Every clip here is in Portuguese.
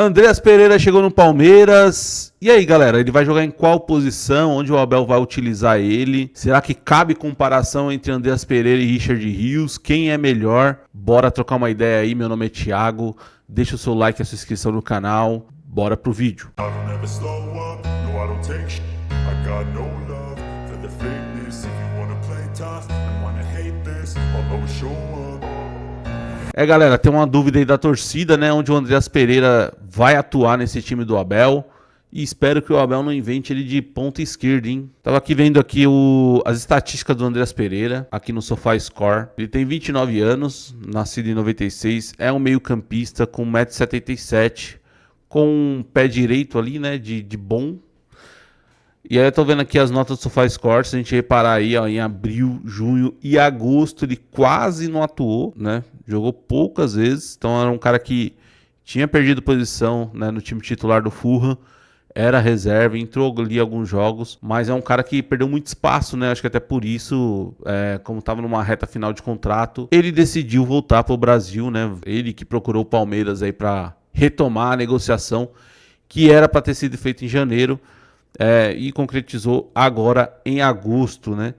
Andreas Pereira chegou no Palmeiras. E aí, galera, ele vai jogar em qual posição? Onde o Abel vai utilizar ele? Será que cabe comparação entre Andreas Pereira e Richard Rios? Quem é melhor? Bora trocar uma ideia aí. Meu nome é Thiago. Deixa o seu like e a sua inscrição no canal. Bora pro vídeo. Galera, tem uma dúvida aí da torcida, né? Onde o Andreas Pereira vai atuar nesse time do Abel. E espero que o Abel não invente ele de ponta esquerda, hein? Tava aqui vendo aqui as estatísticas do Andreas Pereira, aqui no SofaScore. Ele tem 29 anos, nascido em 96, é um meio campista com 1,77 m, com um pé direito ali, né, de bom. E aí eu tô vendo aqui as notas do SofaScore, se a gente reparar aí, ó, em abril, junho e agosto ele quase não atuou, né? Jogou poucas vezes, então era um cara que tinha perdido posição, né, no time titular do Fulham, era reserva, entrou ali alguns jogos, mas é um cara que perdeu muito espaço, né? Acho que até por isso, como estava numa reta final de contrato, ele decidiu voltar para o Brasil, né? Ele que procurou o Palmeiras aí para retomar a negociação que era para ter sido feita em janeiro. E concretizou agora em agosto, né?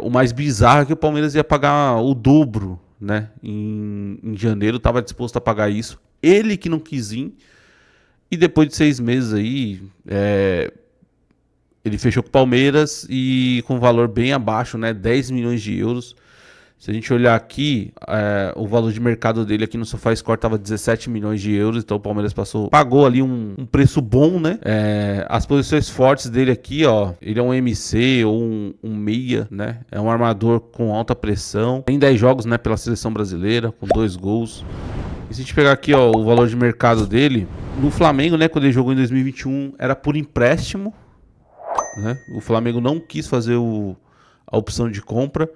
O mais bizarro é que o Palmeiras ia pagar o dobro, né? Em janeiro estava disposto a pagar isso. Ele que não quis ir. E depois de 6 meses aí, ele fechou com o Palmeiras e com um valor bem abaixo, né? 10 milhões de euros. Se a gente olhar aqui, o valor de mercado dele aqui no SofaScore estava 17 milhões de euros, então o Palmeiras pagou ali um preço bom, né? As posições fortes dele aqui, ó, ele é um MC ou um meia, né? É um armador com alta pressão. Tem 10 jogos, né, pela seleção brasileira, com 2 gols. E se a gente pegar aqui, ó, o valor de mercado dele, no Flamengo, né, quando ele jogou em 2021, era por empréstimo, né? O Flamengo não quis fazer a opção de compra.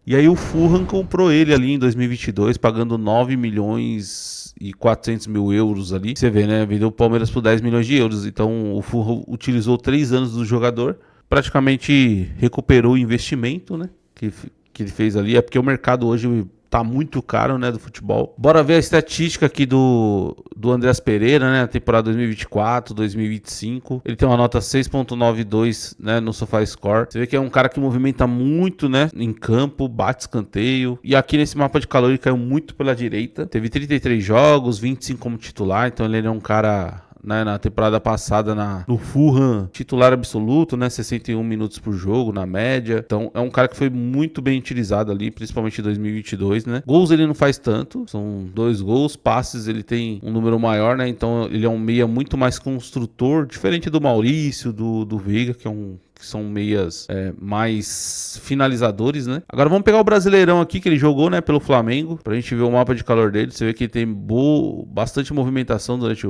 E aí o Fulham comprou ele ali em 2022, pagando 9 milhões e 400 mil euros ali. Você vê, né? Vendeu o Palmeiras por 10 milhões de euros. Então o Fulham utilizou 3 anos do jogador, praticamente recuperou o investimento, né, que ele fez ali. É porque o mercado hoje tá muito caro, né, do futebol. Bora ver a estatística aqui do Andreas Pereira, né, na temporada 2024, 2025. Ele tem uma nota 6.92, né, no SofaScore. Você vê que é um cara que movimenta muito, né, em campo, bate escanteio. E aqui nesse mapa de calor ele caiu muito pela direita. Teve 33 jogos, 25 como titular, então ele é um cara, né, na temporada passada no Fulham, titular absoluto, né, 61 minutos por jogo na média. Então é um cara que foi muito bem utilizado ali, principalmente em 2022, né. Gols ele não faz tanto, são 2 gols. Passes ele tem um número maior, né, então ele é um meia muito mais construtor, diferente do Maurício, do Veiga, que são meias mais finalizadores, né. Agora vamos pegar o Brasileirão aqui, que ele jogou, né, pelo Flamengo, pra gente ver o mapa de calor dele. Você vê que ele tem bastante movimentação durante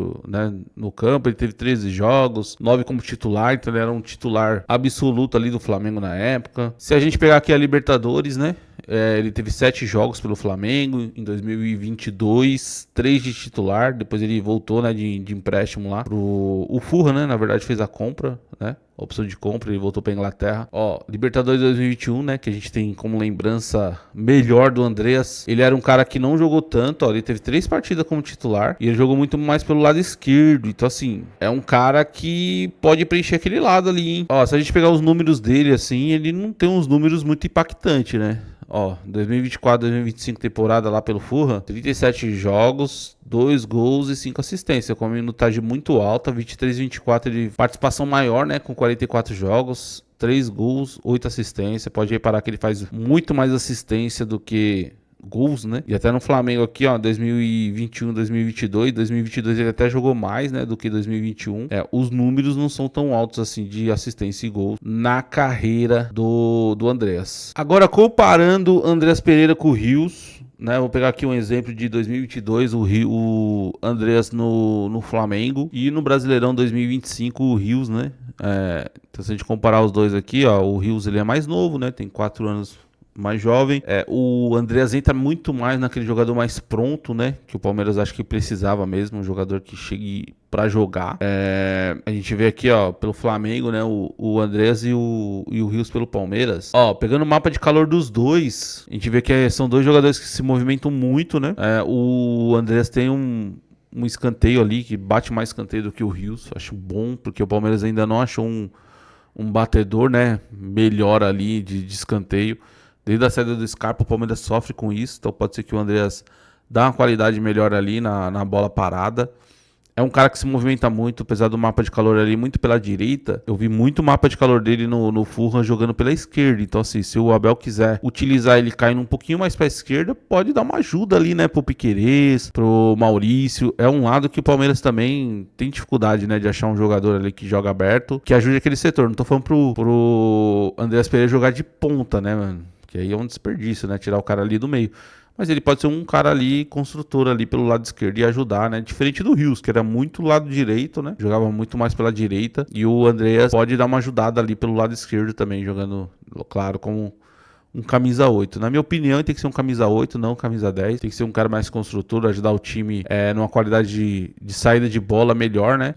no campo. Ele teve 13 jogos, 9 como titular, então ele era um titular absoluto ali do Flamengo na época. Se a gente pegar aqui a Libertadores, né, ele teve 7 jogos pelo Flamengo em 2022, 3 de titular. Depois ele voltou, né, de empréstimo lá o Fulham, né, na verdade fez a compra, né, a opção de compra, ele voltou para Inglaterra. Ó, Libertadores 2021, né, que a gente tem como lembrança melhor do Andreas. Ele era um cara que não jogou tanto, ó, ele teve 3 partidas como titular e ele jogou muito mais pelo lado esquerdo. Então assim, é um cara que pode preencher aquele lado ali, hein. Ó, se a gente pegar os números dele assim, ele não tem uns números muito impactantes, né. Ó, 2024, 2025 temporada lá pelo Fulham, 37 jogos, 2 gols e 5 assistências, com uma minutagem muito alta. 23 e 24 de participação maior, né, com 44 jogos, 3 gols, 8 assistências. Pode reparar que ele faz muito mais assistência do que gols, né? E até no Flamengo aqui, ó, 2021, 2022 ele até jogou mais, né, do que 2021. Os números não são tão altos assim de assistência e gols na carreira do Andreas. Agora, comparando Andreas Pereira com o Rios, né, vou pegar aqui um exemplo de 2022, o Andreas no Flamengo, e no Brasileirão 2025 o Rios, né? Então se a gente comparar os dois aqui, ó, o Rios ele é mais novo, né? Tem 4 anos mais jovem. O Andreas entra muito mais naquele jogador mais pronto, né? Que o Palmeiras acho que precisava mesmo, um jogador que chegue pra jogar. A gente vê aqui, ó, pelo Flamengo, né? O Andreas e o Rios pelo Palmeiras. Ó, pegando o mapa de calor dos dois, a gente vê que são dois jogadores que se movimentam muito, né? O Andreas tem um escanteio ali, que bate mais escanteio do que o Rios. Acho bom, porque o Palmeiras ainda não achou um batedor, né, melhor ali de escanteio. Desde a saída do Scarpa, o Palmeiras sofre com isso, então pode ser que o Andreas dá uma qualidade melhor ali na bola parada. É um cara que se movimenta muito, apesar do mapa de calor ali muito pela direita. Eu vi muito mapa de calor dele no Fulham jogando pela esquerda. Então, assim, se o Abel quiser utilizar ele caindo um pouquinho mais pra esquerda, pode dar uma ajuda ali, né, pro Piquerez, pro Maurício. É um lado que o Palmeiras também tem dificuldade, né, de achar um jogador ali que joga aberto, que ajude aquele setor. Não tô falando pro Andreas Pereira jogar de ponta, né, mano? Que aí é um desperdício, né, tirar o cara ali do meio. Mas ele pode ser um cara ali, construtor ali pelo lado esquerdo e ajudar, né? Diferente do Rios, que era muito lado direito, né? Jogava muito mais pela direita. E o Andreas pode dar uma ajudada ali pelo lado esquerdo também, jogando, claro, como um camisa 8. Na minha opinião, ele tem que ser um camisa 8, não um camisa 10. Tem que ser um cara mais construtor, ajudar o time numa qualidade de saída de bola melhor, né?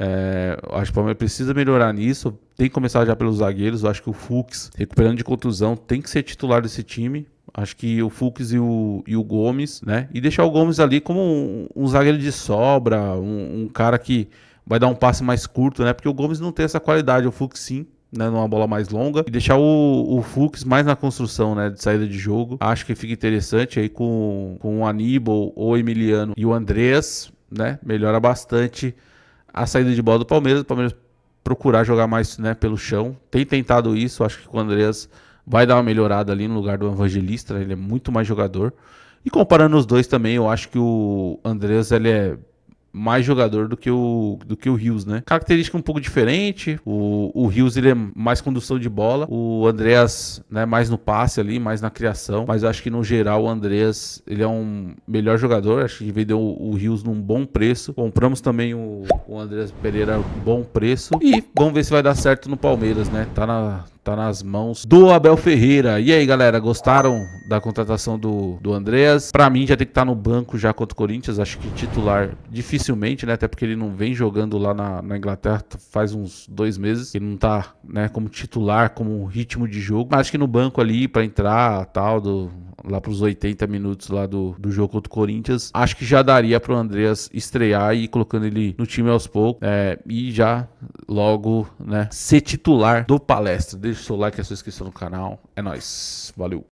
Acho que o Palmeiras precisa melhorar nisso. Tem que começar já pelos zagueiros. Eu acho que o Fux, recuperando de contusão, tem que ser titular desse time. Acho que o Fux e o Gomes, né? E deixar o Gomes ali como um zagueiro de sobra, um cara que vai dar um passe mais curto, né? Porque o Gomes não tem essa qualidade, o Fux sim, né? Numa bola mais longa. E deixar o Fux mais na construção, né? De saída de jogo. Acho que fica interessante aí com o Aníbal, o Emiliano e o Andreas, né? Melhora bastante a saída de bola do Palmeiras. O Palmeiras procurar jogar mais, né, pelo chão. Tem tentado isso, acho que com o Andreas vai dar uma melhorada ali no lugar do Evangelista, ele é muito mais jogador. E comparando os dois também, eu acho que o Andreas ele é mais jogador do que o Rios, né? Característica um pouco diferente. O Rios ele é mais condução de bola. O Andreas, né, mais no passe ali, mais na criação. Mas eu acho que no geral o Andreas ele é um melhor jogador. Acho que vendeu o Rios num bom preço. Compramos também o Andreas Pereira bom preço. E vamos ver se vai dar certo no Palmeiras, né? Tá nas mãos do Abel Ferreira. E aí, galera, gostaram da contratação do Andreas? Pra mim, já tem que estar no banco já contra o Corinthians. Acho que titular dificilmente, né? Até porque ele não vem jogando lá na Inglaterra faz uns 2 meses. Ele não tá, né, como titular, como ritmo de jogo. Mas acho que no banco ali, pra entrar, tal, lá pros 80 minutos lá do jogo contra o Corinthians, acho que já daria pro Andreas estrear e ir colocando ele no time aos poucos. E já logo, né, ser titular do Palestra. Deixa o seu like e a sua inscrição no canal. É nóis. Valeu.